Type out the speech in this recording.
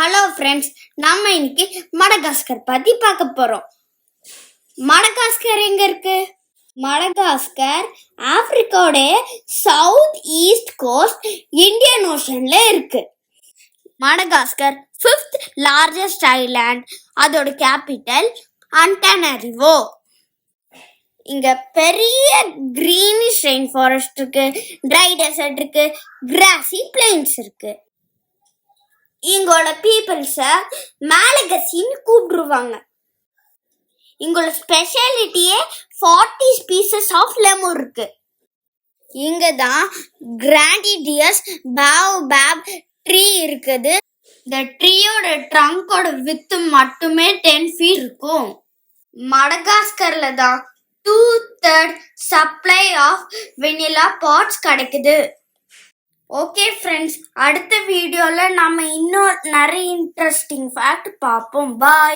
Hello friends, நம்ம இன்னைக்கு Madagascar பத்தி பார்க்க போறோம். மடகாஸ்கர் எங்க இருக்கு? மடகாஸ்கர் ஆப்பிரிக்காவோட சவுத் ஈஸ்ட் கோஸ்ட் இந்தியன் ஓஷன்ல இருக்கு. Madagascar 5th largest island. அதோட கேபிட்டல் அன்டானரிவோ. இங்க பெரிய கிரீனிஷ் ரெயின் ஃபாரஸ்ட் இருக்கு, ட்ரை டெசர்ட் இருக்கு, கிராசி பிளெயின்ஸ் இருக்கு. இங்கோட பீப்புள்ஸ மாலகசின்னு கூப்பிடுவாங்க. இங்கோட ஸ்பெஷாலிட்டியே 40 ஸ்பீசஸ் ஆஃப் லெமூர் இருக்கு. இங்க தான் கிராண்டிடியஸ் பாயோபாப் ட்ரீ இருக்குது. இந்த ட்ரீயோட ட்ரங்கோட வித்து மட்டுமே 10 feet இருக்கும். மடகாஸ்கர்ல தான் 2/3 சப்ளை ஆஃப் வெனிலா பாட்ஸ் கிடைக்குது. ஓகே ஃப்ரெண்ட்ஸ், அடுத்த வீடியோல நம்ம இன்னும் நிறைய இன்ட்ரெஸ்டிங் ஃபேக்ட் பார்ப்போம். பாய்.